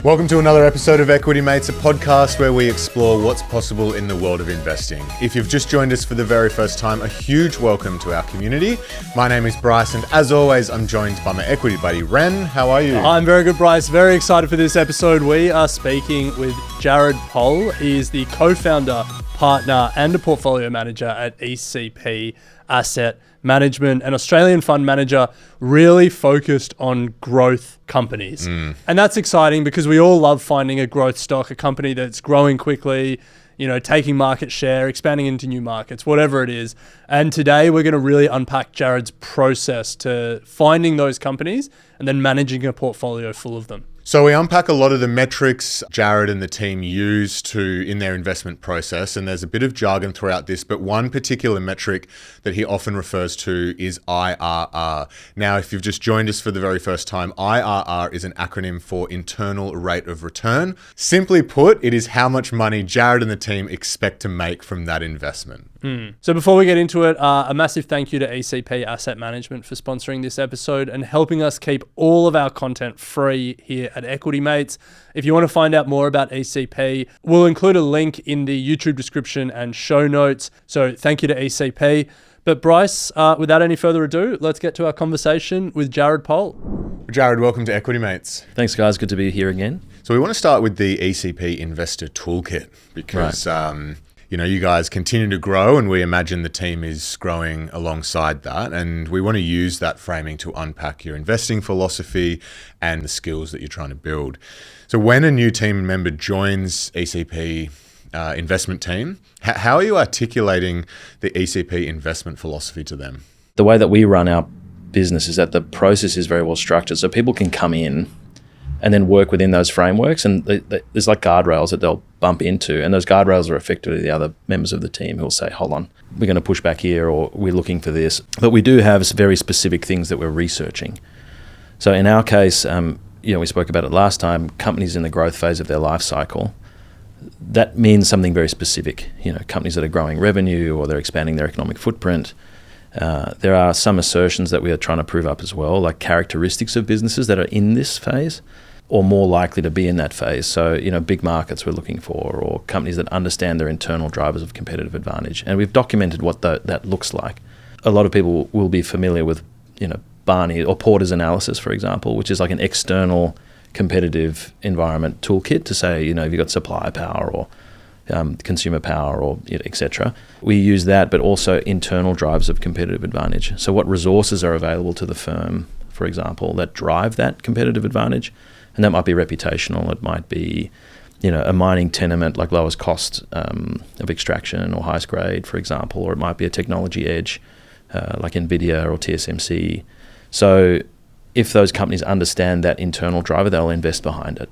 Welcome to another episode of Equity Mates, a podcast where we explore what's possible in the world of investing. If you've just joined us for the very first time, a huge welcome to our community. My name is Bryce, and as always, I'm joined by my equity buddy, Ren. How are you? I'm very good, Bryce. Very excited for this episode. We are speaking with Jared Pohl. He is the co-founder, partner, and a portfolio manager at ECP Asset Management, an Australian fund manager really focused on growth companies. And that's exciting because we all love finding a growth stock, a company that's growing quickly, taking market share, expanding into new markets, whatever it is. And today we're going to really unpack Jared's process to finding those companies and then managing a portfolio full of them. So we unpack a lot of the metrics Jared and the team use in their investment process, and there's a bit of jargon throughout this, but one particular metric that he often refers to is IRR. Now, if you've just joined us for the very first time, IRR is an acronym for Internal Rate of Return. Simply put, it is how much money Jared and the team expect to make from that investment. So before we get into it, a massive thank you to ECP Asset Management for sponsoring this episode and helping us keep all of our content free here at Equity Mates. If you want to find out more about ECP, we'll include a link in the YouTube description and show notes. So thank you to ECP. But Bryce, without any further ado, let's get to our conversation with Jared Pohl. Jared, welcome to Equity Mates. Thanks, guys. Good to be here again. So we want to start with the ECP Investor Toolkit because... you guys continue to grow, and we imagine the team is growing alongside that. And we want to use that framing to unpack your investing philosophy and the skills that you're trying to build. So when a new team member joins ECP investment team, how are you articulating the ECP investment philosophy to them? The way that we run our business is that the process is very well structured. So people can come in and then work within those frameworks. And there's like guardrails that they'll bump into. And those guardrails are effectively the other members of the team who will say, hold on, we're going to push back here, or we're looking for this. But we do have very specific things that we're researching. So in our case, we spoke about it last time, companies in the growth phase of their life cycle, that means something very specific. Companies that are growing revenue or they're expanding their economic footprint. There are some assertions that we are trying to prove up as well, like characteristics of businesses that are in this phase or more likely to be in that phase. So, big markets we're looking for, or companies that understand their internal drivers of competitive advantage. And we've documented what that looks like. A lot of people will be familiar with, Barney or Porter's analysis, for example, which is like an external competitive environment toolkit to say, if you've got supply power or consumer power or et cetera. We use that, but also internal drivers of competitive advantage. So what resources are available to the firm, for example, that drive that competitive advantage? And that might be reputational. It might be, a mining tenement like lowest cost of extraction or highest grade, for example, or it might be a technology edge like NVIDIA or TSMC. So if those companies understand that internal driver, they'll invest behind it.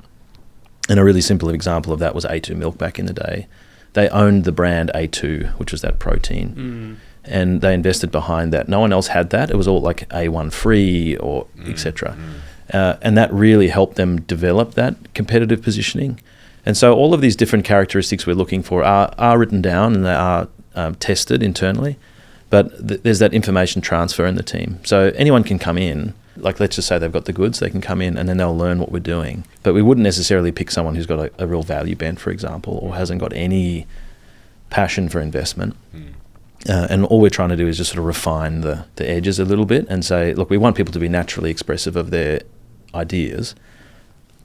And a really simple example of that was A2 Milk back in the day. They owned the brand A2, which was that protein, and they invested behind that. No one else had that. It was all like A1 free or et cetera. And that really helped them develop that competitive positioning. And so all of these different characteristics we're looking for are written down and they are tested internally, but there's that information transfer in the team. So anyone can come in, like let's just say they've got the goods, they can come in and then they'll learn what we're doing. But we wouldn't necessarily pick someone who's got a real value bent, for example, or hasn't got any passion for investment. And all we're trying to do is just sort of refine the edges a little bit and say, look, we want people to be naturally expressive of their ideas,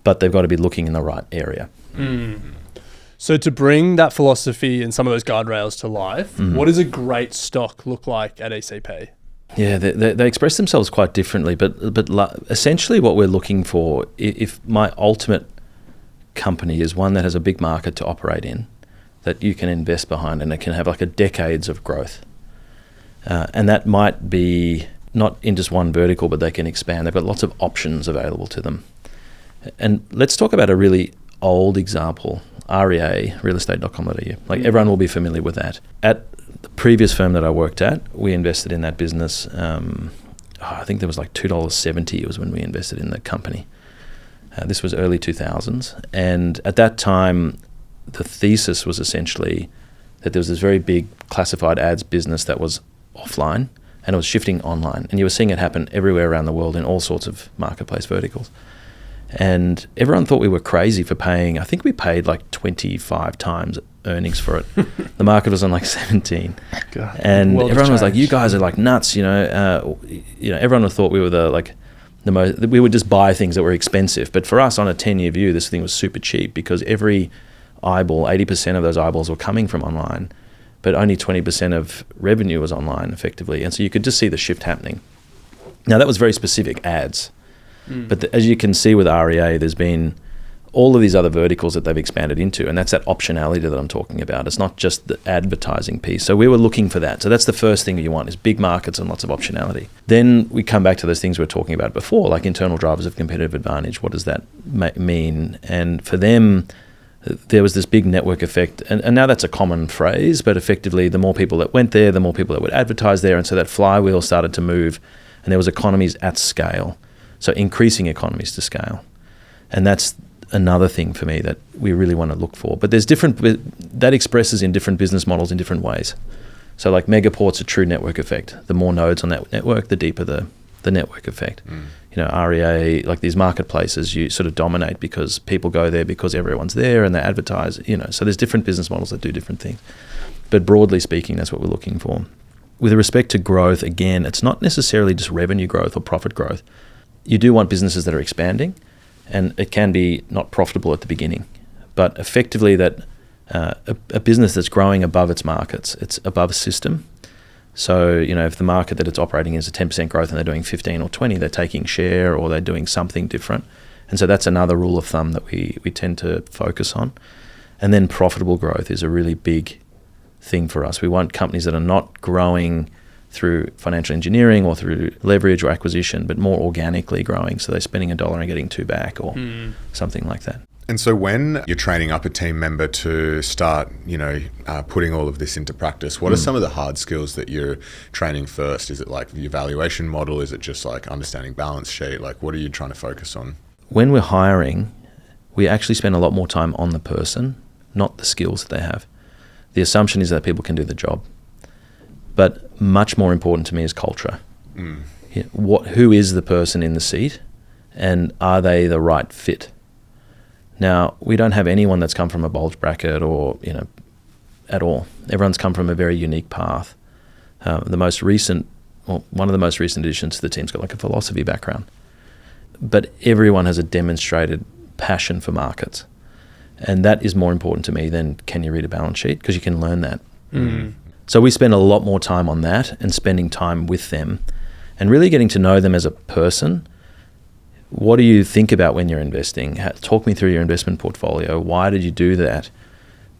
but they've got to be looking in the right area. So to bring that philosophy and some of those guardrails to life, what does a great stock look like at ECP? Yeah, they express themselves quite differently, but essentially what we're looking for, if my ultimate company is one that has a big market to operate in, that you can invest behind and it can have like a decades of growth. And that might be not in just one vertical, but they can expand. They've got lots of options available to them. And let's talk about a really old example, REA, realestate.com.au. Like everyone will be familiar with that. At the previous firm that I worked at, we invested in that business. I think there was like $2.70 was when we invested in the company. This was early 2000s. And at that time, the thesis was essentially that there was this very big classified ads business that was offline and it was shifting online. And you were seeing it happen everywhere around the world in all sorts of marketplace verticals. And everyone thought we were crazy for paying. I think we paid like 25 times earnings for it. The market was on like 17. God, and everyone was like, changed. "You guys are like nuts," everyone thought we were the most. We would just buy things that were expensive. But for us, on a 10-year view, this thing was super cheap because every eyeball, 80% of those eyeballs were coming from online, but only 20% of revenue was online effectively. And so you could just see the shift happening. Now that was very specific ads. But as you can see with REA, there's been all of these other verticals that they've expanded into, and that's that optionality that I'm talking about. It's not just the advertising piece. So we were looking for that. So that's the first thing you want, is big markets and lots of optionality. Then we come back to those things we were talking about before, like internal drivers of competitive advantage. What does that mean? And for them, there was this big network effect, and now that's a common phrase, but effectively the more people that went there, the more people that would advertise there, and so that flywheel started to move, and there was economies at scale. So increasing economies to scale. And that's another thing for me that we really want to look for. But there's that expresses in different business models in different ways. So like Megaport's a true network effect. The more nodes on that network, the deeper the network effect. REA, like these marketplaces, you sort of dominate because people go there because everyone's there and they advertise, So there's different business models that do different things. But broadly speaking, that's what we're looking for. With respect to growth, again, it's not necessarily just revenue growth or profit growth. You do want businesses that are expanding, and it can be not profitable at the beginning, but effectively that a business that's growing above its markets, it's above system. So, if the market that it's operating is a 10% growth and they're doing 15 or 20, they're taking share or they're doing something different. And so that's another rule of thumb that we tend to focus on. And then profitable growth is a really big thing for us. We want companies that are not growing through financial engineering or through leverage or acquisition, but more organically growing. So they're spending $1 and getting $2 back or something like that. And so when you're training up a team member to start, putting all of this into practice, what are some of the hard skills that you're training first? Is it like the evaluation model? Is it just like understanding balance sheet? Like what are you trying to focus on? When we're hiring, we actually spend a lot more time on the person, not the skills that they have. The assumption is that people can do the job. But much more important to me is culture. Who is the person in the seat, and are they the right fit? Now, we don't have anyone that's come from a bulge bracket or, at all. Everyone's come from a very unique path. One of the most recent additions to the team's got like a philosophy background. But everyone has a demonstrated passion for markets. And that is more important to me than can you read a balance sheet, because you can learn that. So we spend a lot more time on that and spending time with them and really getting to know them as a person. What do you think about when you're investing? Talk me through your investment portfolio. Why did you do that?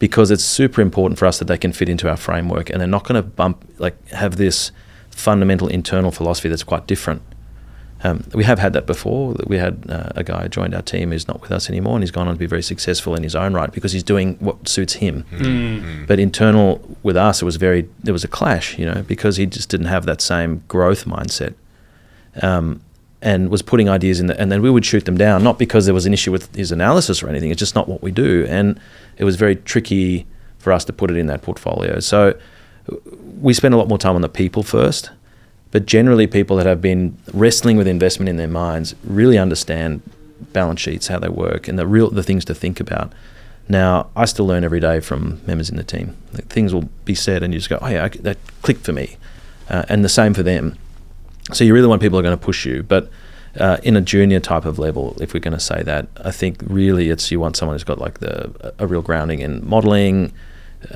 Because it's super important for us that they can fit into our framework, and they're not going to have this fundamental internal philosophy that's quite different. We have had that before. We had a guy who joined our team who's not with us anymore, and he's gone on to be very successful in his own right because he's doing what suits him. But internal with us, there was a clash, because he just didn't have that same growth mindset, and was putting ideas in, and then we would shoot them down, not because there was an issue with his analysis or anything. It's just not what we do, and it was very tricky for us to put it in that portfolio. So we spend a lot more time on the people first. But generally, people that have been wrestling with investment in their minds really understand balance sheets, how they work, and the things to think about. Now, I still learn every day from members in the team. Things will be said, and you just go, "Oh yeah, that clicked for me," and the same for them. So you really want people who are going to push you, but in a junior type of level, if we're going to say that, I think really you want someone who's got like a real grounding in modelling.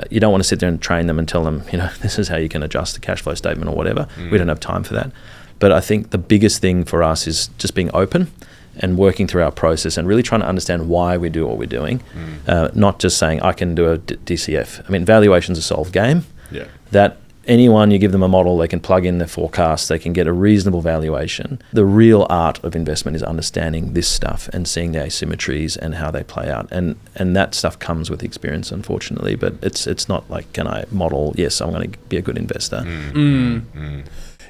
You don't want to sit there and train them and tell them, this is how you can adjust the cash flow statement or whatever. We don't have time for that. But I think the biggest thing for us is just being open and working through our process and really trying to understand why we do what we're doing, not just saying, I can do a DCF. I mean, valuation's a solved game. Yeah. That anyone, you give them a model, they can plug in their forecast, they can get a reasonable valuation. The real art of investment is understanding this stuff and seeing the asymmetries and how they play out. And that stuff comes with experience, unfortunately, but it's not like, can I model, yes, I'm going to be a good investor.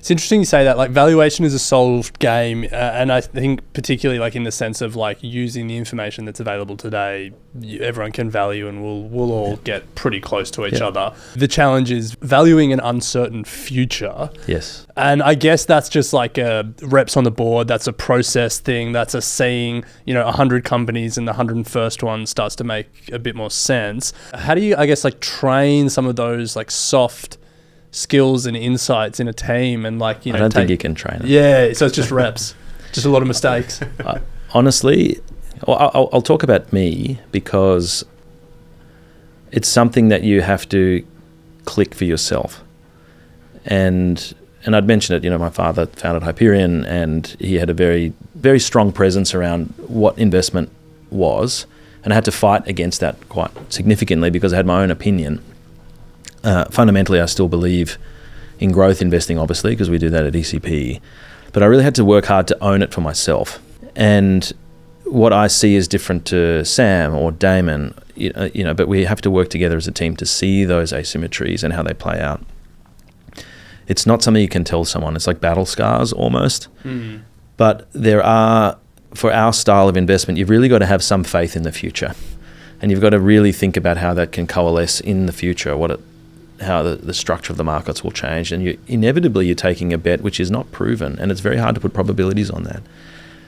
It's interesting you say that. Like, valuation is a solved game, and I think particularly like in the sense of like using the information that's available today, everyone can value, and we'll all get pretty close to each other. The challenge is valuing an uncertain future. Yes. And I guess that's just like reps on the board. That's a process thing. That's a seeing, 100 companies and the 101st one starts to make a bit more sense. How do you, I guess, like train some of those like soft skills and insights in a team? And like, I don't think you can train it. Yeah. So it's just reps, just a lot of mistakes. Honestly, I'll talk about me because it's something that you have to click for yourself. And I'd mentioned it, my father founded Hyperion, and he had a very, very strong presence around what investment was. And I had to fight against that quite significantly because I had my own opinion. Fundamentally, I still believe in growth investing, obviously, because we do that at ECP. But I really had to work hard to own it for myself. And what I see is different to Sam or Damon, but we have to work together as a team to see those asymmetries and how they play out. It's not something you can tell someone. It's like battle scars almost. Mm. But there are, for our style of investment, you've really got to have some faith in the future. And you've got to really think about how that can coalesce in the future, how the structure of the markets will change. And inevitably you're taking a bet which is not proven, and it's very hard to put probabilities on that.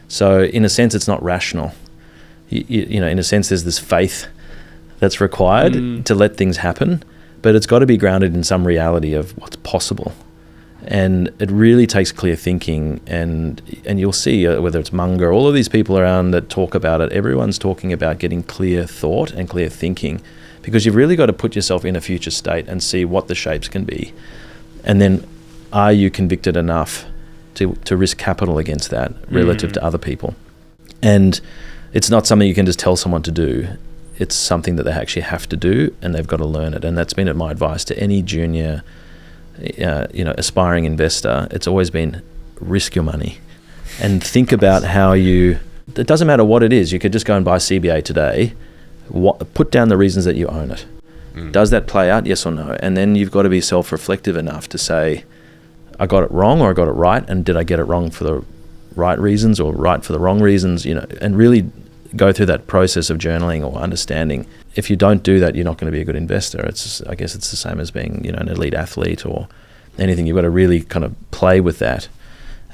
So in a sense, it's not rational. In a sense, there's this faith that's required to let things happen, but it's got to be grounded in some reality of what's possible. And it really takes clear thinking, and you'll see whether it's Munger, all of these people around that talk about it, everyone's talking about getting clear thought and clear thinking, because you've really got to put yourself in a future state and see what the shapes can be. And then are you convicted enough to risk capital against that relative to other people? And it's not something you can just tell someone to do. It's something that they actually have to do, and they've got to learn it. And that's been my advice to any junior aspiring investor. It's always been risk your money and think about how it doesn't matter what it is. You could just go and buy CBA today. Put down the reasons that you own it. Does that play out? Yes or no? And then you've got to be self-reflective enough to say, I got it wrong or I got it right, and did I get it wrong for the right reasons or right for the wrong reasons, and really go through that process of journaling or understanding. If you don't do that, you're not going to be a good investor. I guess it's the same as being, an elite athlete or anything. You've got to really kind of play with that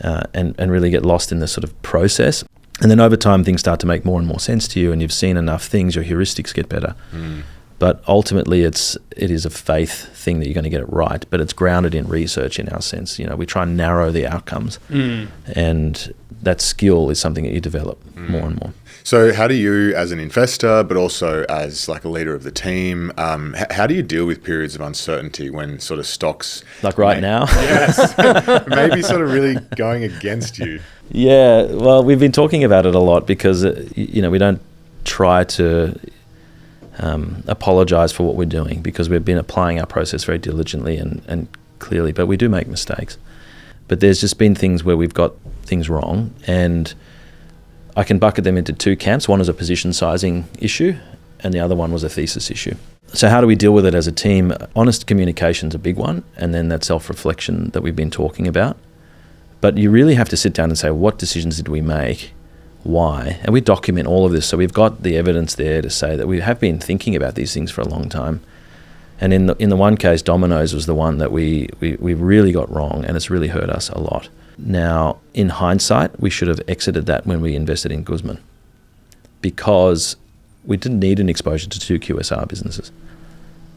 and really get lost in the sort of process. And then over time, things start to make more and more sense to you, and you've seen enough things, your heuristics get better. But ultimately, it is a faith thing that you're going to get it right, but it's grounded in research in our sense. We try and narrow the outcomes, and that skill is something that you develop more and more. So how do you, as an investor, but also as like a leader of the team, how do you deal with periods of uncertainty when sort of stocks... Like right now? Yes. Maybe sort of really going against you. Yeah, well, we've been talking about it a lot because, we don't try to apologize for what we're doing because we've been applying our process very diligently and clearly, but we do make mistakes. But there's just been things where we've got things wrong, and I can bucket them into two camps. One is a position sizing issue, and the other one was a thesis issue. So how do we deal with it as a team? Honest communication is a big one, and then that self-reflection that we've been talking about. But you really have to sit down and say, what decisions did we make? Why? And we document all of this. So we've got the evidence there to say that we have been thinking about these things for a long time. And in the one case, Domino's was the one that we really got wrong, and it's really hurt us a lot. Now, in hindsight, we should have exited that when we invested in Guzman, because we didn't need an exposure to two QSR businesses.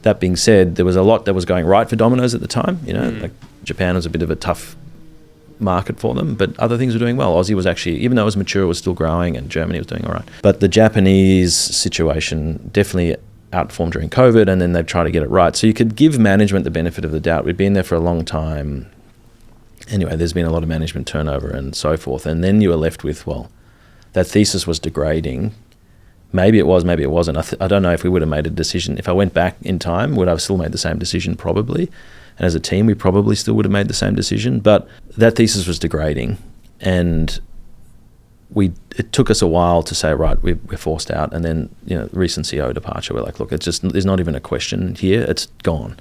That being said, there was a lot that was going right for Domino's at the time. Like Japan was a bit of a tough market for them, but other things were doing well. Aussie was actually, even though it was mature, it was still growing, and Germany was doing all right. But the Japanese situation definitely outperformed during COVID, and then they've tried to get it right. So you could give management the benefit of the doubt. We'd been there for a long time. Anyway, there's been a lot of management turnover and so forth. And then you were left with, well, that thesis was degrading. Maybe it was, maybe it wasn't. I don't know if we would have made a decision. If I went back in time, would I have still made the same decision? Probably. And as a team, we probably still would have made the same decision. But that thesis was degrading. And it took us a while to say, right, we're forced out. And then, recent CEO departure, we're like, look, it's just, there's not even a question here. It's gone.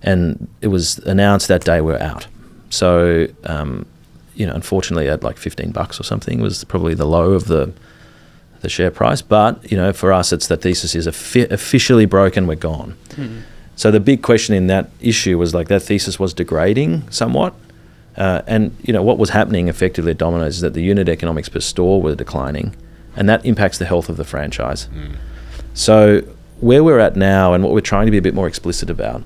And it was announced that day we're out. So, unfortunately at like $15 or something was probably the low of the share price. But, for us, it's that thesis is officially broken, we're gone. So the big question in that issue was like that thesis was degrading somewhat. And what was happening effectively at Domino's is that the unit economics per store were declining, and that impacts the health of the franchise. So where we're at now and what we're trying to be a bit more explicit about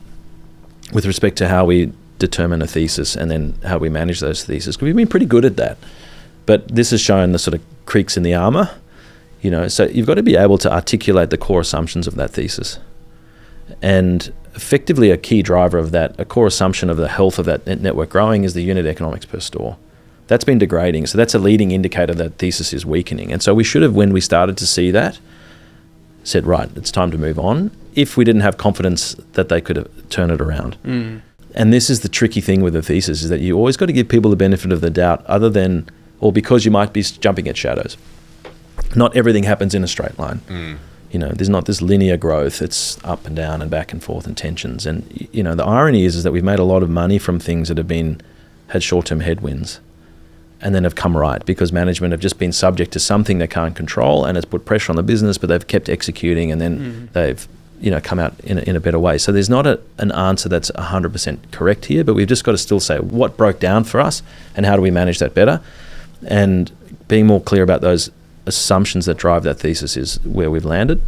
with respect to how we determine a thesis and then how we manage those theses, because we've been pretty good at that. But this has shown the sort of creaks in the armour, so you've got to be able to articulate the core assumptions of that thesis. And effectively a key driver of that, a core assumption of the health of that network growing is the unit economics per store. That's been degrading. So that's a leading indicator that thesis is weakening. And so we should have, when we started to see that, said, right, it's time to move on, if we didn't have confidence that they could turn it around. And this is the tricky thing with the thesis, is that you always got to give people the benefit of the doubt, other than, or because you might be jumping at shadows. Not everything happens in a straight line. There's not this linear growth. It's up and down and back and forth and tensions. And, the irony is that we've made a lot of money from things that have had short-term headwinds and then have come right because management have just been subject to something they can't control and it's put pressure on the business, but they've kept executing and then they've, come out in a better way. So there's not an answer that's 100% correct here, but we've just got to still say what broke down for us and how do we manage that better? And being more clear about those assumptions that drive that thesis is where we've landed,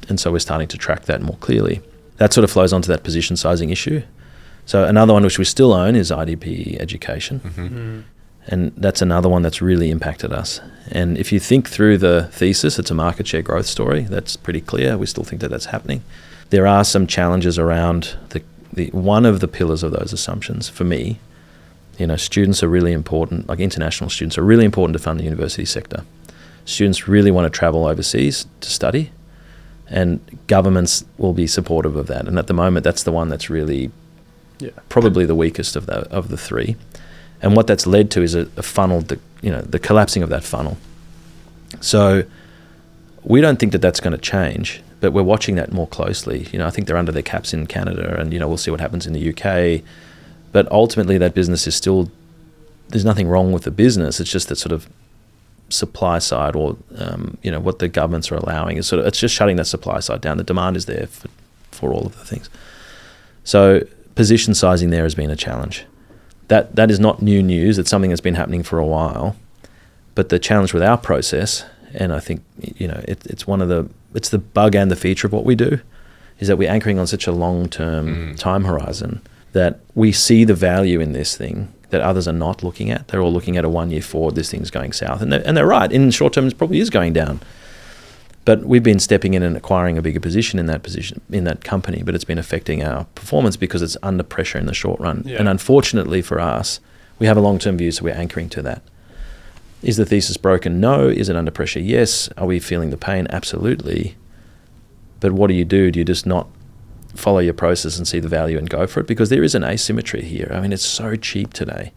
and so we're starting to track that more clearly. That sort of flows onto that position sizing issue. So another one which we still own is IDP Education, and that's another one that's really impacted us. And if you think through the thesis, it's a market share growth story. That's pretty clear. We still think that that's happening. There are some challenges around the one of the pillars of those assumptions for me. Students are really important, like international students are really important to fund the university sector. Students really want to travel overseas to study, and governments will be supportive of that. And at the moment, that's the one that's really probably the weakest of the three. And what that's led to is a funnel, the collapsing of that funnel. So we don't think that that's going to change, but we're watching that more closely. I think they're under their caps in Canada, and we'll see what happens in the UK. But ultimately, that business is still, there's nothing wrong with the business. It's just that sort of supply side, or what the governments are allowing is it's just shutting that supply side down. The demand is there for all of the things. So position sizing there has been a challenge. That is not new news. It's something that's been happening for a while. But the challenge with our process, and I think it's the bug and the feature of what we do, is that we're anchoring on such a long-term time horizon that we see the value in this thing that others are not looking at. They're all looking at a 1 year forward, this thing's going south. And they're right. In the short term, it probably is going down. But we've been stepping in and acquiring a bigger position in that company, but it's been affecting our performance because it's under pressure in the short run. Yeah. And unfortunately for us, we have a long-term view, so we're anchoring to that. Is the thesis broken? No. Is it under pressure? Yes. Are we feeling the pain? Absolutely. But what do? Do you just not follow your process and see the value and go for it? Because there is an asymmetry here. I mean, it's so cheap today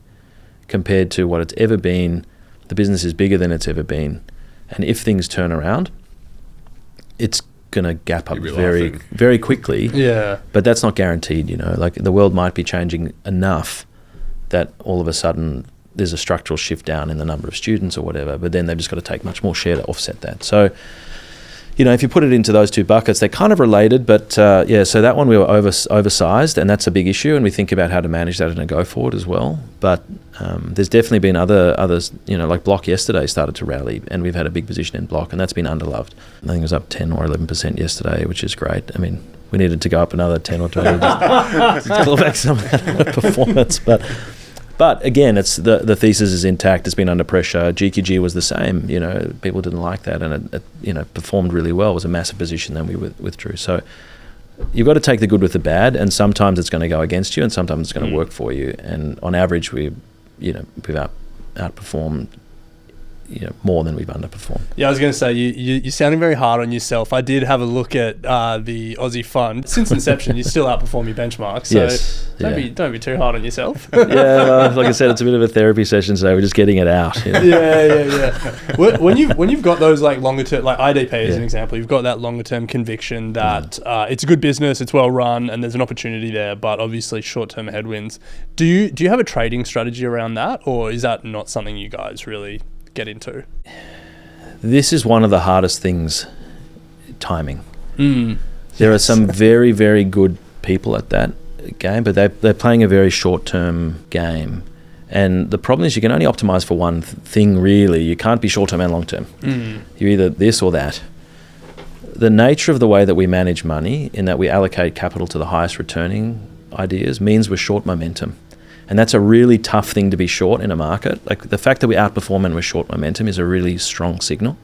compared to what it's ever been. The business is bigger than it's ever been. And if things turn around, it's going to gap up very, very quickly. Yeah. But that's not guaranteed, Like the world might be changing enough that all of a sudden there's a structural shift down in the number of students or whatever, but then they've just got to take much more share to offset that. So, if you put it into those two buckets, they're kind of related, but so that one we were oversized, and that's a big issue, and we think about how to manage that in a go forward as well. But there's definitely been others, like Block yesterday started to rally, and we've had a big position in Block, and that's been underloved. I think it was up 10 or 11% yesterday, which is great. I mean, we needed to go up another 10 or 20 to claw back some of that performance, But again, it's the thesis is intact. It's been under pressure. GQG was the same. People didn't like that, and it performed really well. It was a massive position. Then we withdrew. So you've got to take the good with the bad, and sometimes it's going to go against you, and sometimes it's going to work for you. And on average, we've outperformed more than we've underperformed. Yeah, I was going to say, you're sounding very hard on yourself. I did have a look at the Aussie fund. Since inception, you still outperform your benchmark. So Yes, don't be too hard on yourself. Yeah, well, like I said, it's a bit of a therapy session, so we're just getting it out. Yeah. When you've got those like longer term, like IDP as an example, you've got that longer term conviction that it's a good business, it's well run, and there's an opportunity there, but obviously short term headwinds. Do you have a trading strategy around that, or is that not something you guys really get into? This is one of the hardest things, timing. There are some very, very good people at that game, but they're playing a very short-term game. And the problem is you can only optimize for one thing, really. You can't be short-term and long-term. You're either this or that. The nature of the way that we manage money, in that we allocate capital to the highest returning ideas, means we're short momentum. And that's a really tough thing to be short in a market. Like the fact that we outperform and we're short momentum is a really strong signal.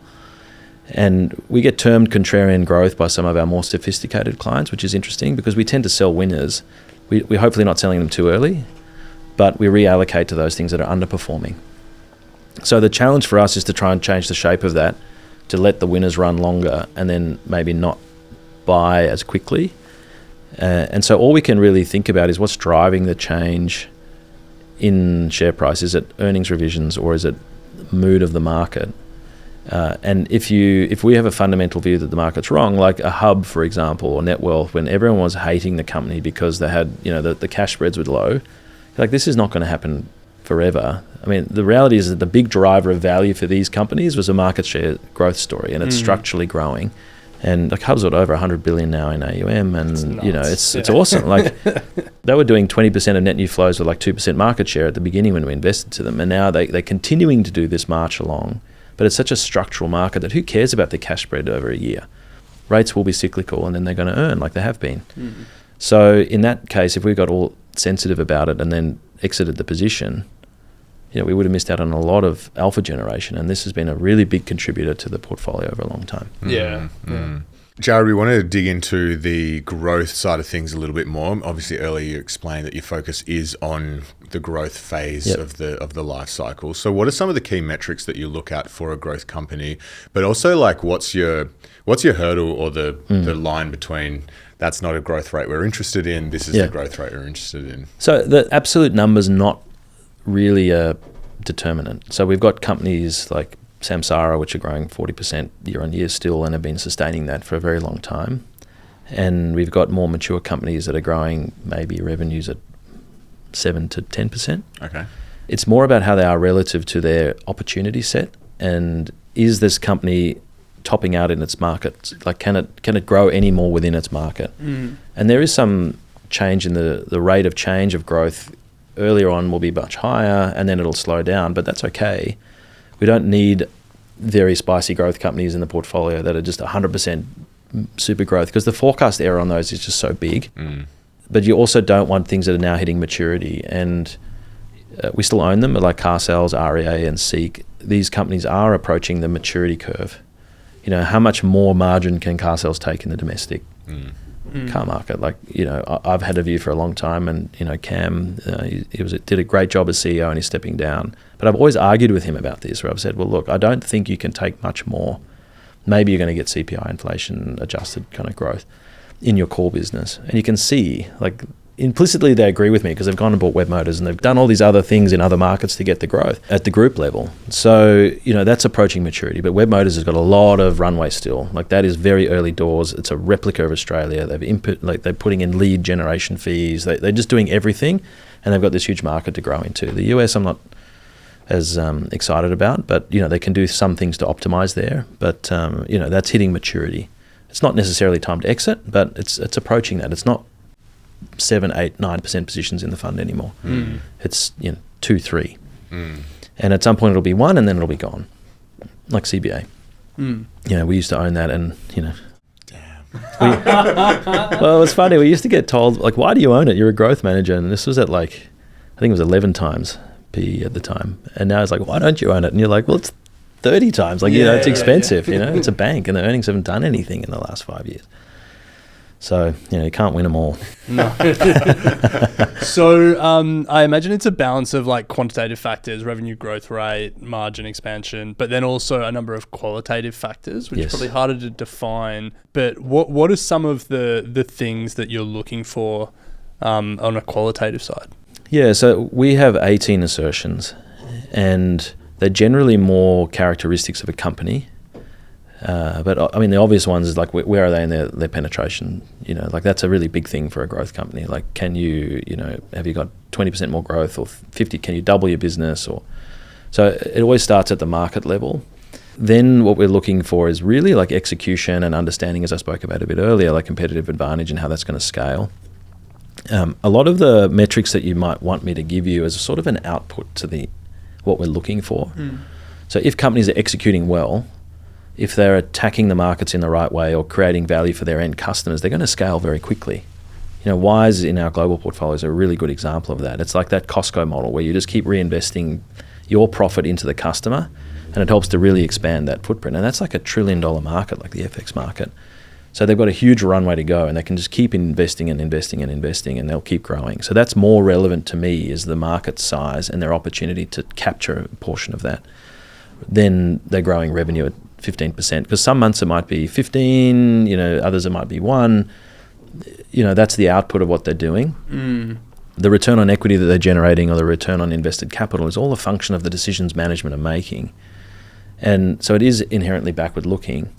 And we get termed contrarian growth by some of our more sophisticated clients, which is interesting because we tend to sell winners. We're hopefully not selling them too early, but we reallocate to those things that are underperforming. So the challenge for us is to try and change the shape of that, to let the winners run longer and then maybe not buy as quickly. And so all we can really think about is what's driving the change in share price. Is it earnings revisions or is it mood of the market? And if we have a fundamental view that the market's wrong, like a Hub, for example, or Netwealth, when everyone was hating the company because they had, the cash spreads were low, like this is not going to happen forever. I mean, the reality is that the big driver of value for these companies was a market share growth story, and it's structurally growing. And like Hub's got over 100 billion now in AUM, and it's awesome. Like they were doing 20% of net new flows with like 2% market share at the beginning when we invested to them, and now they're continuing to do this march along. But it's such a structural market that who cares about the cash spread over a year? Rates will be cyclical, and then they're going to earn like they have been. So in that case, if we got all sensitive about it and then exited the position, we would have missed out on a lot of alpha generation, and this has been a really big contributor to the portfolio over a long time. Yeah. Jared, we wanted to dig into the growth side of things a little bit more. Obviously, earlier you explained that your focus is on the growth phase of the life cycle. So, what are some of the key metrics that you look at for a growth company? But also, like, what's your hurdle or the line between that's not a growth rate we're interested in, this is the growth rate we're interested in? So, the absolute number's not really a determinant. So, we've got companies like Samsara, which are growing 40% year on year still and have been sustaining that for a very long time. And we've got more mature companies that are growing maybe revenues at 7 to 10%. Okay. It's more about how they are relative to their opportunity set, and is this company topping out in its market? Like, can it grow any more within its market? And there is some change in the rate of change of growth. Earlier on will be much higher, and then it'll slow down, but that's okay. We don't need very spicy growth companies in the portfolio that are just 100% super growth, because the forecast error on those is just so big. But you also don't want things that are now hitting maturity, and we still own them, like Car Sales, REA and Seek. These companies are approaching the maturity curve. How much more margin can Car Sales take in the domestic car market? Like, I've had a view for a long time, and Cam, he did a great job as CEO, and he's stepping down. But I've always argued with him about this, where I've said, well, look, I don't think you can take much more. Maybe you're going to get CPI inflation adjusted kind of growth in your core business. And you can see, like, implicitly they agree with me because they've gone and bought Webmotors and they've done all these other things in other markets to get the growth at the group level. So, that's approaching maturity. But Webmotors has got a lot of runway still. Like, that is very early doors. It's a replica of Australia. They're putting in lead generation fees. They're just doing everything, and they've got this huge market to grow into. The US, I'm not as excited about, but they can do some things to optimize there. But that's hitting maturity. It's not necessarily time to exit, but it's approaching that. It's not 7, 8, 9% positions in the fund anymore. It's 2, 3, and at some point it'll be 1, and then it'll be gone, like CBA. We used to own that, and well, it's funny. We used to get told, like, why do you own it? You're a growth manager, and this was at I think it was 11 times PE at the time, and now it's like, why don't you own it? And you're like, well, it's 30 times. Like, it's expensive. It's a bank, and the earnings haven't done anything in the last 5 years. So, you can't win them all. No. So I imagine it's a balance of like quantitative factors, revenue growth rate, margin expansion, but then also a number of qualitative factors, which is probably harder to define. But what are some of the things that you're looking for on a qualitative side? Yeah, so we have 18 assertions, and they're generally more characteristics of a company. But I mean, the obvious ones is like, where are they in their penetration? Like that's a really big thing for a growth company. Like, can you, have you got 20% more growth or 50? Can you double your business? So it always starts at the market level. Then what we're looking for is really like execution and understanding, as I spoke about a bit earlier, like competitive advantage and how that's going to scale. A lot of the metrics that you might want me to give you as a sort of an output to what we're looking for. So if companies are executing well, if they're attacking the markets in the right way or creating value for their end customers, they're going to scale very quickly. Wise in our global portfolio is a really good example of that. It's like that Costco model where you just keep reinvesting your profit into the customer, and it helps to really expand that footprint. And that's like $1 trillion market, like the FX market. So they've got a huge runway to go, and they can just keep investing and investing and investing, and they'll keep growing. So that's more relevant to me, is the market size and their opportunity to capture a portion of that. Then they're growing revenue at 15%, because some months it might be 15, others it might be 1. That's the output of what they're doing. The return on equity that they're generating, or the return on invested capital, is all a function of the decisions management are making. And so it is inherently backward looking.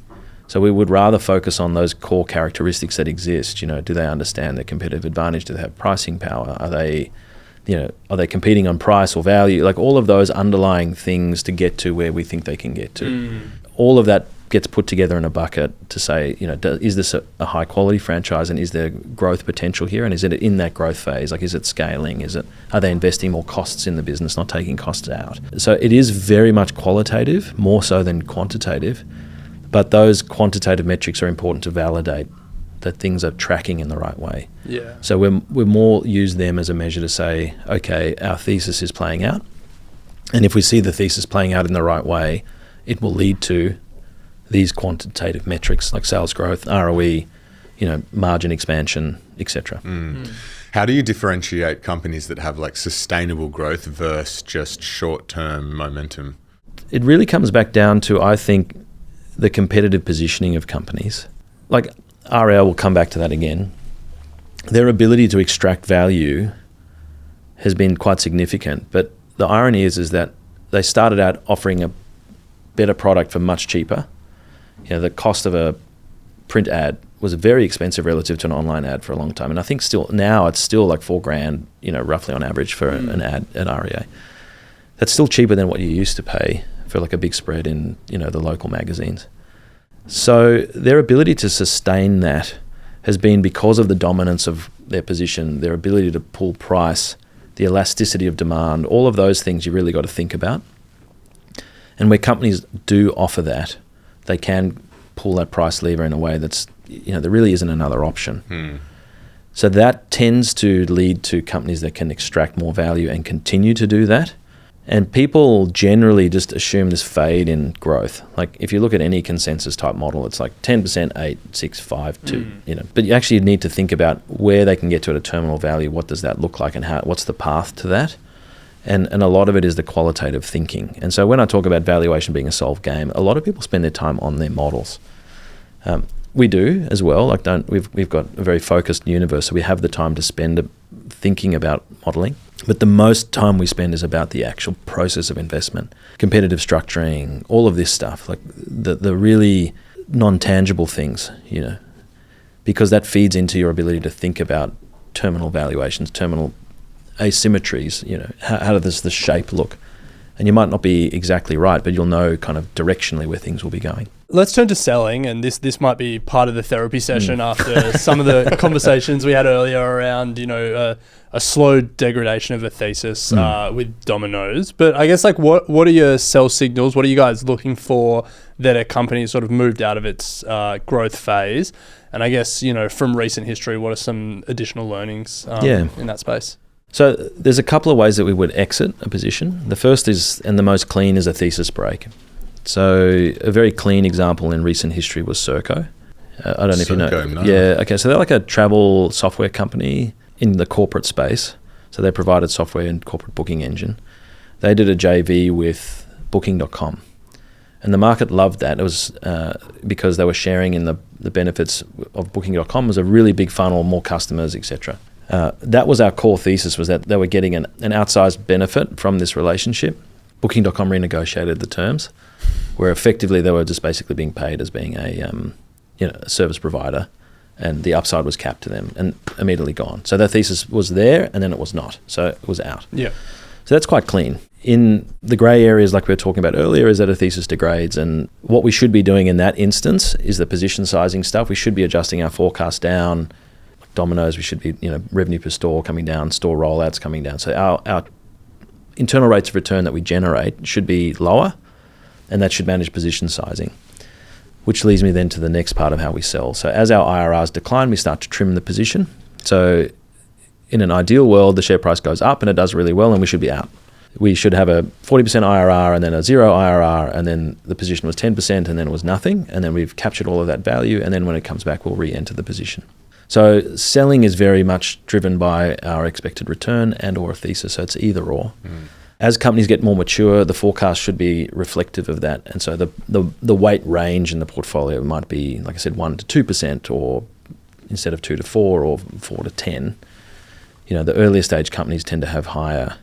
So we would rather focus on those core characteristics that exist. Do they understand their competitive advantage? Do they have pricing power? Are they competing on price or value? Like all of those underlying things to get to where we think they can get to. All of that gets put together in a bucket to say, is this a high quality franchise, and is there growth potential here, and is it in that growth phase? Like, is it scaling? Are they investing more costs in the business, not taking costs out? So it is very much qualitative, more so than quantitative, but those quantitative metrics are important to validate that things are tracking in the right way. Yeah. So we're more use them as a measure to say, okay, our thesis is playing out, and if we see the thesis playing out in the right way, it will lead to these quantitative metrics like sales growth, ROE, margin expansion, etc. How do you differentiate companies that have like sustainable growth versus just short-term momentum? It really comes back down to, I think, the competitive positioning of companies. Like RL, will come back to that again. Their ability to extract value has been quite significant, but the irony is that they started out offering a better product for much cheaper. The cost of a print ad was very expensive relative to an online ad for a long time, and I think now it's still like $4,000, roughly on average for an ad at REA. That's still cheaper than what you used to pay for like a big spread in the local magazines. So their ability to sustain that has been because of the dominance of their position, their ability to pull price, the elasticity of demand, all of those things you really got to think about. And where companies do offer that, they can pull that price lever in a way that's, there really isn't another option. So that tends to lead to companies that can extract more value and continue to do that. And people generally just assume this fade in growth. Like if you look at any consensus type model, it's like 10%, 8, 6, 5, 2, But you actually need to think about where they can get to at a terminal value. What does that look like, and what's the path to that? And a lot of it is the qualitative thinking. And so when I talk about valuation being a solved game, a lot of people spend their time on their models. We do as well. Like we've got a very focused universe, so we have the time to spend thinking about modeling. But the most time we spend is about the actual process of investment, competitive structuring, all of this stuff, like the really non-tangible things, because that feeds into your ability to think about terminal valuations, terminal asymmetries, how does the shape look? And you might not be exactly right, but you'll know kind of directionally where things will be going. Let's turn to selling, and this might be part of the therapy session after some of the conversations we had earlier around, a slow degradation of a thesis with Domino's. But I guess like what are your sell signals? What are you guys looking for that a company sort of moved out of its growth phase? And I guess, from recent history, what are some additional learnings in that space? So there's a couple of ways that we would exit a position. The first is, and the most clean, is a thesis break. So a very clean example in recent history was Serco. I don't know if you know. No. Yeah, okay. So they're like a travel software company in the corporate space. So they provided software and corporate booking engine. They did a JV with Booking.com. And the market loved that. It was because they were sharing in the benefits of Booking.com. It was a really big funnel, more customers, etc. That was our core thesis, was that they were getting an outsized benefit from this relationship. Booking.com renegotiated the terms, where effectively they were just basically being paid as being a service provider, and the upside was capped to them and immediately gone. So that thesis was there, and then it was not. So it was out. Yeah. So that's quite clean. In the grey areas, like we were talking about earlier, is that a thesis degrades, and what we should be doing in that instance is the position sizing stuff. We should be adjusting our forecast down. Like Domino's, we should be, revenue per store coming down, store rollouts coming down. So our internal rates of return that we generate should be lower, and that should manage position sizing, which leads me then to the next part of how we sell. So as our IRRs decline, we start to trim the position. So in an ideal world, the share price goes up and it does really well, and we should be out. We should have a 40% IRR and then a 0 IRR, and then the position was 10% and then it was nothing, and then we've captured all of that value, and then when it comes back, we'll re-enter the position. So selling is very much driven by our expected return and or a thesis, so it's either or. As companies get more mature, the forecast should be reflective of that, and so the weight range in the portfolio might be, like I said, 1 to 2%, or instead of 2 to 4 or 4 to 10. The earlier stage companies tend to have higher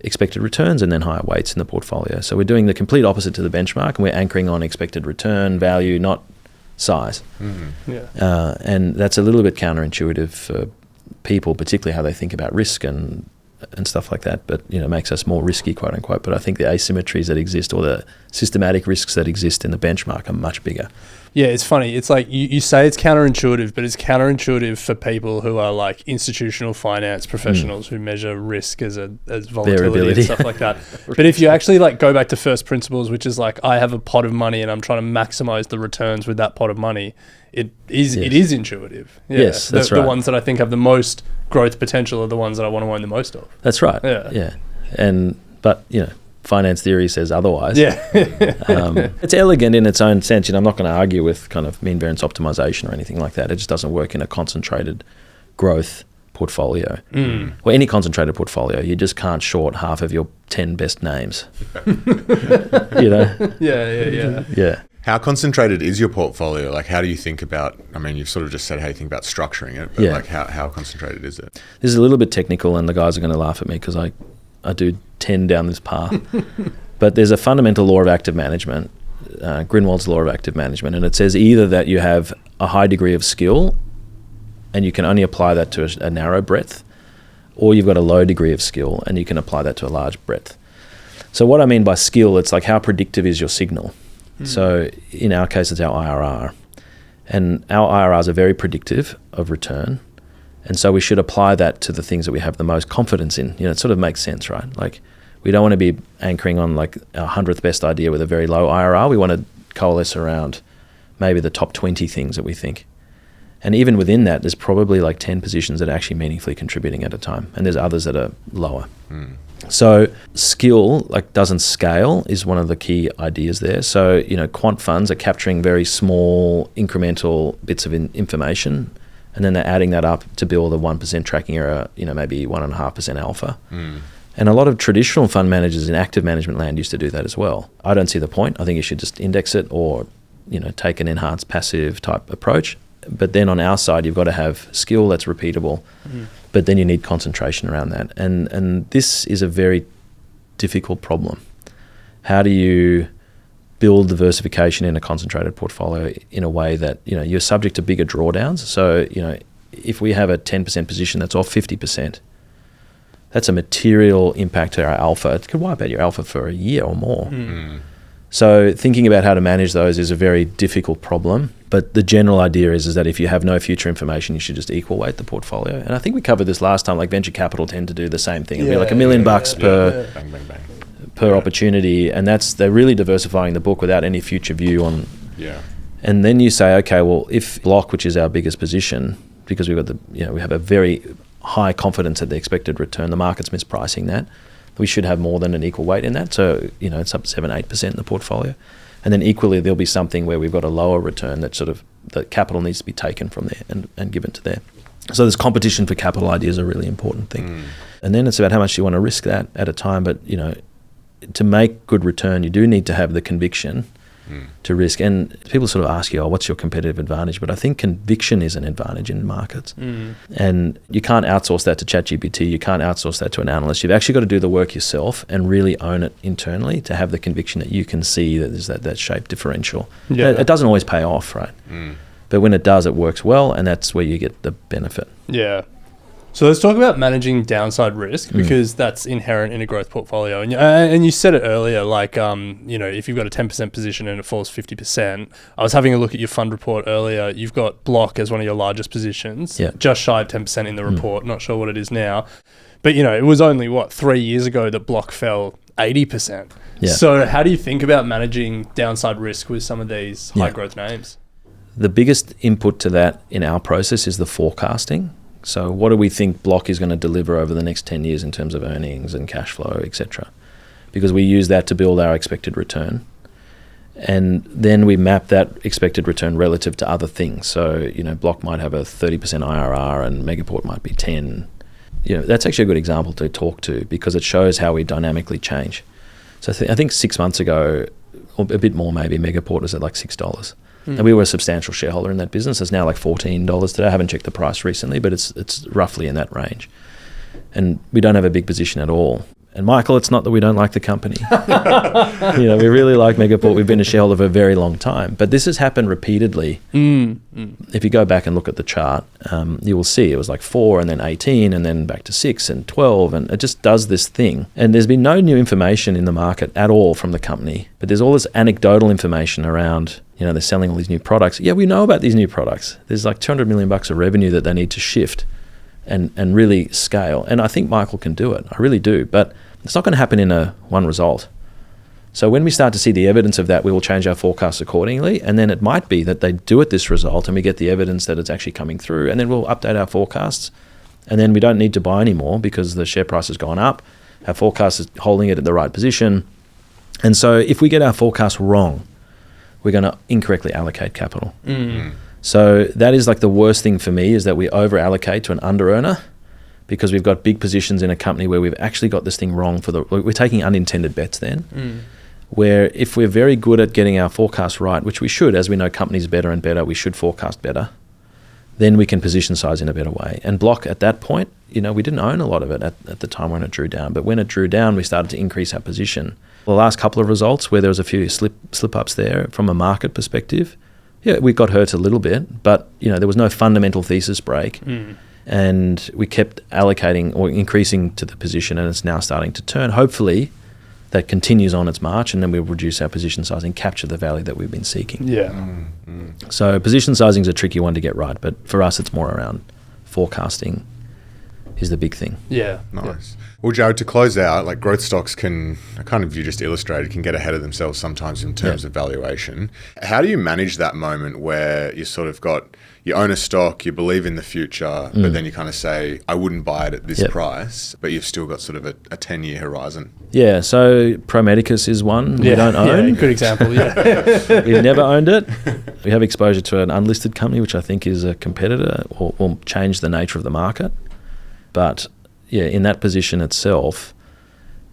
expected returns and then higher weights in the portfolio. So we're doing the complete opposite to the benchmark, and we're anchoring on expected return value, not size. Yeah. And that's a little bit counterintuitive for people, particularly how they think about risk and stuff like that, but makes us more risky, quote unquote. But I think the asymmetries that exist, or the systematic risks that exist in the benchmark, are much bigger. Yeah, it's funny. It's like you say it's counterintuitive, but it's counterintuitive for people who are like institutional finance professionals who measure risk as volatility Variability. and stuff like that. But if you actually go back to first principles, which is like, I have a pot of money and I'm trying to maximize the returns with that pot of money, it is intuitive. Yeah. Yes, that's right. The ones that I think have the most growth potential are the ones that I want to own the most of. That's right. Yeah. But finance theory says otherwise. Yeah. It's elegant in its own sense. I'm not going to argue with kind of mean variance optimization or anything like that. It just doesn't work in a concentrated growth portfolio. Or any concentrated portfolio. You just can't short half of your 10 best names. Yeah. How concentrated is your portfolio? Like, how do you think about, you've sort of just said how you think about structuring it, but how concentrated is it? This is a little bit technical, and the guys are going to laugh at me because I do tend down this path. But there's a fundamental law of active management, Grunwald's law of active management, and it says either that you have a high degree of skill and you can only apply that to a narrow breadth, or you've got a low degree of skill and you can apply that to a large breadth. So what I mean by skill, it's like how predictive is your signal. So in our case, it's our IRR. And our IRRs are very predictive of return. And so we should apply that to the things that we have the most confidence in. It sort of makes sense, right? Like, we don't want to be anchoring on like our 100th best idea with a very low IRR. We want to coalesce around maybe the top 20 things that we think. And even within that, there's probably like 10 positions that are actually meaningfully contributing at a time. And there's others that are lower. So skill doesn't scale is one of the key ideas there. So, quant funds are capturing very small incremental bits of information, and then they're adding that up to build a 1% tracking error, maybe 1.5% alpha. And a lot of traditional fund managers in active management land used to do that as well. I don't see the point. I think you should just index it, or, take an enhanced passive type approach. But then on our side, you've got to have skill that's repeatable, but then you need concentration around that. And this is a very difficult problem. How do you build diversification in a concentrated portfolio in a way that, you're subject to bigger drawdowns? So, if we have a 10% position that's off 50%, that's a material impact to our alpha. It could wipe out your alpha for a year or more. So thinking about how to manage those is a very difficult problem. But the general idea is that if you have no future information, you should just equal weight the portfolio. And I think we covered this last time, like venture capital tend to do the same thing. It'd be like $1 million per Bang, bang, bang. per opportunity. And they're really diversifying the book without any future view on. Yeah. And then you say, okay, well, if block, which is our biggest position, because we've got we have a very high confidence at the expected return, the market's mispricing that, we should have more than an equal weight in that. So, it's up 7-8% in the portfolio. And then equally, there'll be something where we've got a lower return that sort of the capital needs to be taken from there and given to there. So this competition for capital ideas is a really important thing. And then it's about how much you want to risk that at a time. But, to make good return, you do need to have the conviction to risk. And people sort of ask you, what's your competitive advantage? But I think conviction is an advantage in markets. And you can't outsource that to ChatGPT. You can't outsource that to an analyst. You've actually got to do the work yourself and really own it internally to have the conviction that you can see that there's that shape differential. Yeah. It doesn't always pay off, right? But when it does, it works well, and that's where you get the benefit. Yeah. So let's talk about managing downside risk, because that's inherent in a growth portfolio. And you said it earlier, like, if you've got a 10% position and it falls 50%, I was having a look at your fund report earlier. You've got Block as one of your largest positions, just shy of 10% in the report. Not sure what it is now. But, it was only, 3 years ago that Block fell 80%. Yeah. So how do you think about managing downside risk with some of these high growth names? The biggest input to that in our process is the forecasting. So what do we think Block is going to deliver over the next 10 years in terms of earnings and cash flow, etc.? Because we use that to build our expected return. And then we map that expected return relative to other things. So, Block might have a 30% IRR and Megaport might be 10. That's actually a good example to talk to because it shows how we dynamically change. So I think 6 months ago, or a bit more maybe, Megaport was at like $6. And we were a substantial shareholder in that business. It's now like $14 today. I haven't checked the price recently, but it's roughly in that range. And we don't have a big position at all. And Michael, it's not that we don't like the company. We really like Megaport. We've been a shareholder for a very long time. But this has happened repeatedly. If you go back and look at the chart, you will see it was like 4 and then 18 and then back to 6 and 12. And it just does this thing. And there's been no new information in the market at all from the company. But there's all this anecdotal information around, they're selling all these new products. Yeah, we know about these new products. There's like $200 million of revenue that they need to shift and really scale. And I think Michael can do it. I really do. But it's not going to happen in one result. So when we start to see the evidence of that, we will change our forecasts accordingly. And then it might be that they do at this result and we get the evidence that it's actually coming through. And then we'll update our forecasts. And then we don't need to buy anymore because the share price has gone up. Our forecast is holding it at the right position. And so if we get our forecast wrong, we're going to incorrectly allocate capital. So that is like the worst thing for me, is that we over allocate to an under earner because we've got big positions in a company where we've actually got this thing wrong we're taking unintended bets then. Where if we're very good at getting our forecast right, which we should, as we know companies better and better, we should forecast better, then we can position size in a better way. And Block at that point, we didn't own a lot of it at the time when it drew down. But when it drew down, we started to increase our position. The last couple of results where there was a few slip-ups there from a market perspective, we got hurt a little bit, but there was no fundamental thesis break. And we kept allocating or increasing to the position, and it's now starting to turn. Hopefully that continues on its march, and then we'll reduce our position size and capture the value that we've been seeking. So position sizing is a tricky one to get right, but for us it's more around forecasting is the big thing. Nice. Well, Jared, to close out, like growth stocks can, you just illustrated, can get ahead of themselves sometimes in terms of valuation. How do you manage that moment where you sort of you own a stock, you believe in the future, but then you kind of say, I wouldn't buy it at this price, but you've still got sort of a 10-year horizon? Yeah, so Pro Medicus is one we don't own. Good example, We've never owned it. We have exposure to an unlisted company, which I think is a competitor or will change the nature of the market. But in that position itself,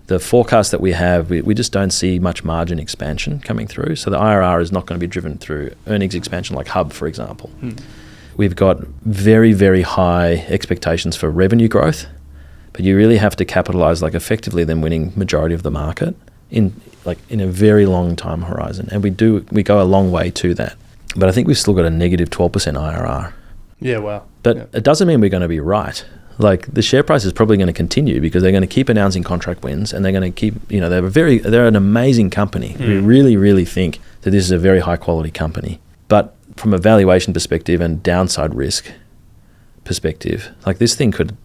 the forecast that we have, we just don't see much margin expansion coming through. So the IRR is not going to be driven through earnings expansion like Hub, for example. We've got very, very high expectations for revenue growth, but you really have to capitalize like effectively them winning majority of the market in a very long time horizon. And we go a long way to that. But I think we've still got a negative 12% IRR. Yeah, wow. But it doesn't mean we're going to be right. Like the share price is probably going to continue because they're going to keep announcing contract wins, and they're going to keep, they're an amazing company. We really, really think that this is a very high quality company. But from a valuation perspective and downside risk perspective, like this thing could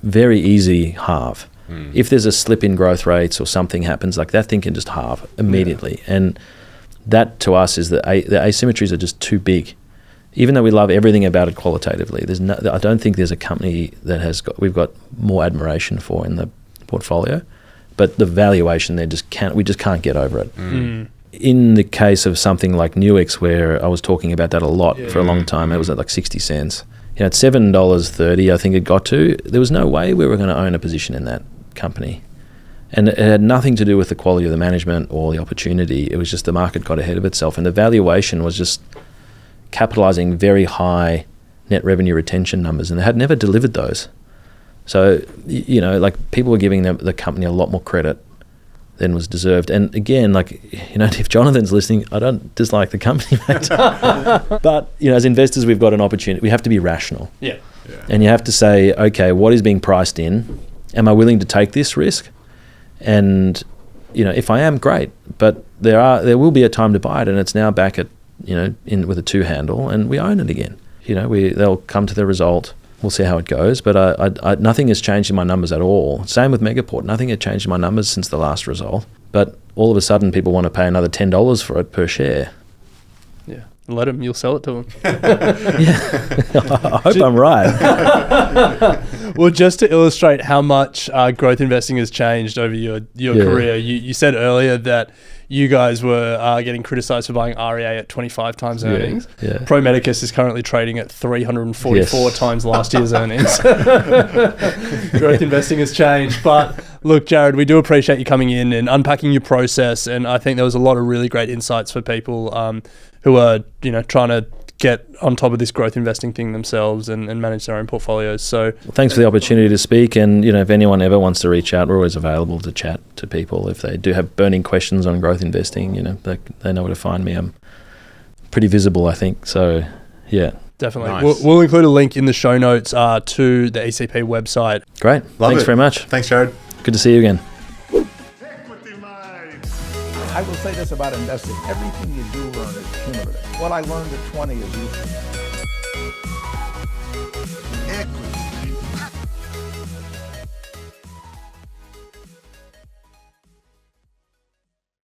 very easily halve. If there's a slip in growth rates or something happens, like that thing can just halve immediately. And that to us is the asymmetries are just too big. Even though we love everything about it qualitatively, I don't think there's a company that we've got more admiration for in the portfolio, but the valuation there we just can't get over it. in the case of something like Nuix, where I was talking about that a lot for a long time, it was at like 60 cents. You know, at $7.30, I think it got to, there was no way we were going to own a position in that company. And it had nothing to do with the quality of the management or the opportunity. It was just the market got ahead of itself, and the valuation was just capitalizing very high net revenue retention numbers, and they had never delivered those. So, you know, like, people were giving the company a lot more credit than was deserved. And again, like, you know, if Jonathan's listening, I don't dislike the company, mate. But, you know, as investors, we've got an opportunity. We have to be rational. Yeah. And you have to say, okay, what is being priced in? Am I willing to take this risk? And, you know, if I am, great. But there will be a time to buy it, and it's now back at, you know, with a 2 handle, and we own it again. You know, they'll come to the result. We'll see how it goes. But nothing has changed in my numbers at all. Same with Megaport. Nothing had changed in my numbers since the last result. But all of a sudden, people want to pay another $10 for it per share. Yeah. Let them. You'll sell it to them. I hope I'm right. Well, just to illustrate how much growth investing has changed over your career, you said earlier that you guys were getting criticized for buying REA at 25 times earnings. Yeah. Pro Medicus is currently trading at 344 times last year's earnings. Growth investing has changed. But look, Jared, we do appreciate you coming in and unpacking your process. And I think there was a lot of really great insights for people who are, you know, trying to get on top of this growth investing thing themselves and manage their own portfolios. So thanks for the opportunity to speak. And, you know, if anyone ever wants to reach out, we're always available to chat to people. If they do have burning questions on growth investing, you know, they know where to find me. I'm pretty visible, I think. So, yeah. Definitely. Nice. We'll include a link in the show notes to the ECP website. Great. Thanks very much. Thanks, Jared. Good to see you again. I will say this about investing. Everything you do learn is cumulative. What I learned at 20 is useful.